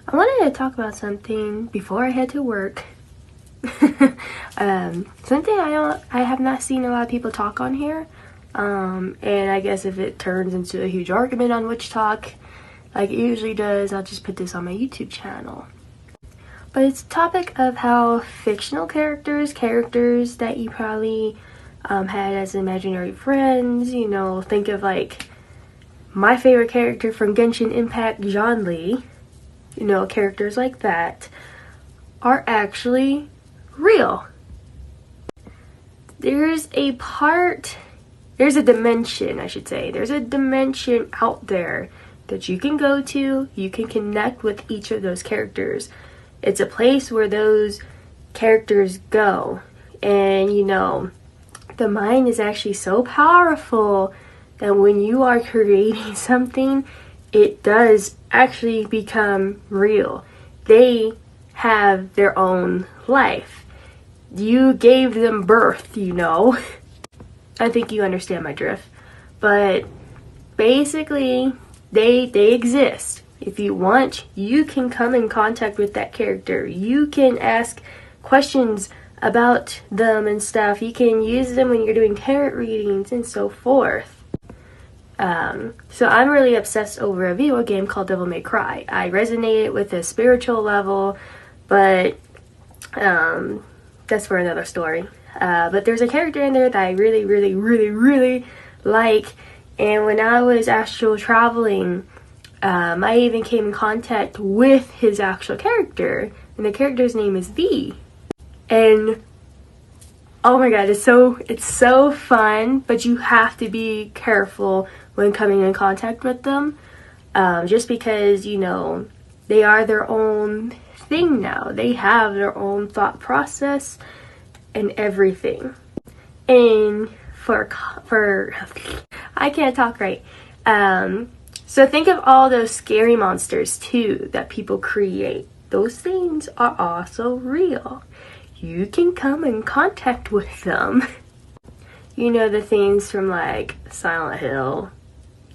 I wanted to talk about something before I head to work. Something I have not seen a lot of people talk on here. And I guess if it turns into a huge argument on which talk, like it usually does, I'll just put this on my YouTube channel. But it's a topic of how fictional characters that you probably had as imaginary friends, you know, think of like my favorite character from Genshin Impact, Zhongli, you know, characters like that are actually real. There's a dimension, I should say. There's a dimension out there that you can go to. You can connect with each of those characters. It's a place where those characters go. And, you know, the mind is actually so powerful that when you are creating something, it does actually become real. They have their own life. You gave them birth, you know. I think you understand my drift. But basically, they exist. If you want, you can come in contact with that character. You can ask questions about them and stuff. You can use them when you're doing tarot readings and so forth. So I'm really obsessed over a video game called Devil May Cry. I resonate with the spiritual level, but that's for another story. But there's a character in there that I really like. And when I was astral traveling, I even came in contact with his actual character. And the character's name is V. And oh my god, it's so fun, but you have to be careful when coming in contact with them. Just because, you know, they are their own thing now. They have their own thought process and everything. And for I can't talk right. So think of all those scary monsters too that people create. Those things are also real. You can come in contact with them. You know, the things from like Silent Hill,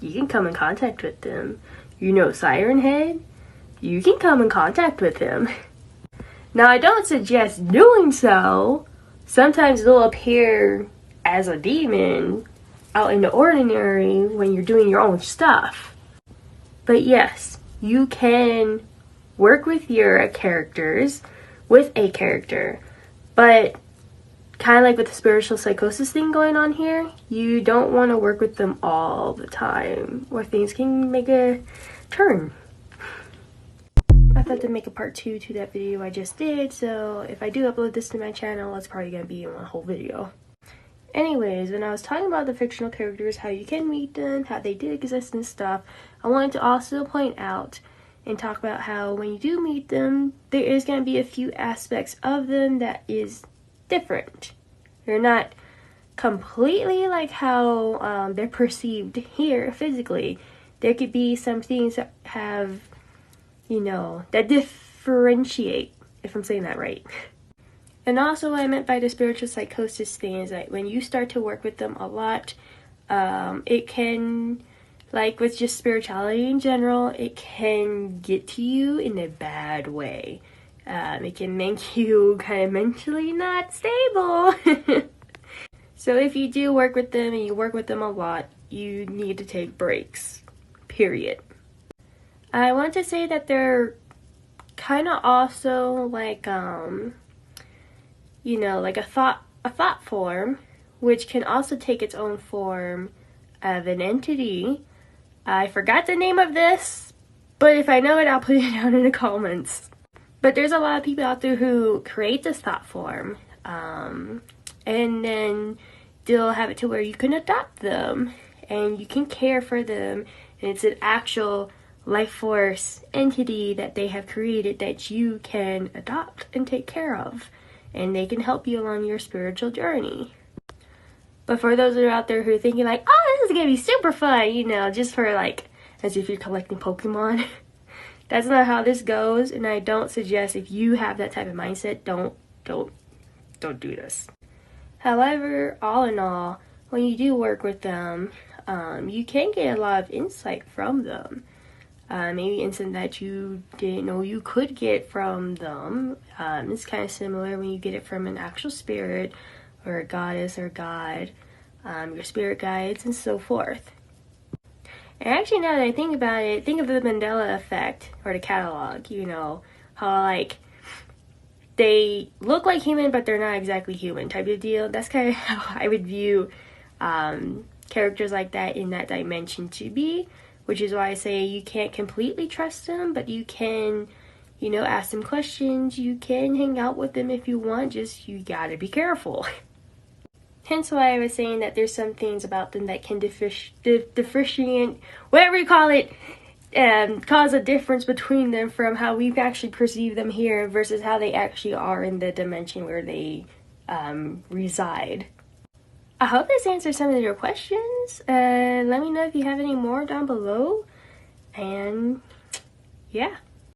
you can come in contact with them. You know, Siren Head, you can come in contact with him. Now, I don't suggest doing so. Sometimes they'll appear as a demon out in the ordinary when you're doing your own stuff. But yes, you can work with your characters, with a character. But kind of like with the spiritual psychosis thing going on here, you don't want to work with them all the time, or things can make a turn. I thought to make a part 2 to that video I just did, so if I do upload this to my channel, it's probably going to be in one whole video. Anyways, when I was talking about the fictional characters, how you can meet them, how they did exist and stuff, I wanted to also point out and talk about how when you do meet them, there is going to be a few aspects of them that is different. They're not completely like how they're perceived here physically. There could be some things that have, you know, that differentiate, if I'm saying that right. And also what I meant by the spiritual psychosis thing is that when you start to work with them a lot, it can, like with just spirituality in general, it can get to you in a bad way. It can make you kind of mentally not stable. So if you do work with them and you work with them a lot, you need to take breaks, period. I want to say that they're kind of also like, you know, like a thought form, which can also take its own form of an entity. I forgot the name of this, but if I know it, I'll put it down in the comments. But there's a lot of people out there who create this thought form, and then they'll have it to where you can adopt them, and you can care for them, and it's an actual life force entity that they have created that you can adopt and take care of, and they can help you along your spiritual journey. But for those that are out there who are thinking like, oh, this is gonna be super fun, you know, just for like, as if you're collecting Pokemon. That's not how this goes, and I don't suggest if you have that type of mindset, don't do this. However, all in all, when you do work with them, you can get a lot of insight from them. maybe instant that you didn't know you could get from them. It's kind of similar when you get it from an actual spirit or a goddess or god, your spirit guides, and so forth. And actually, now that I think about it, think of the Mandela effect or the catalog. You know, how like they look like human, but they're not exactly human type of deal. That's kind of how I would view characters like that in that dimension to be, which is why I say you can't completely trust them, but you can, you know, ask them questions. You can hang out with them if you want, just you gotta be careful. Hence why I was saying that there's some things about them that can differentiate, whatever you call it, cause a difference between them from how we actually perceive them here versus how they actually are in the dimension where they reside. I hope this answers some of your questions. Let me know if you have any more down below. And yeah.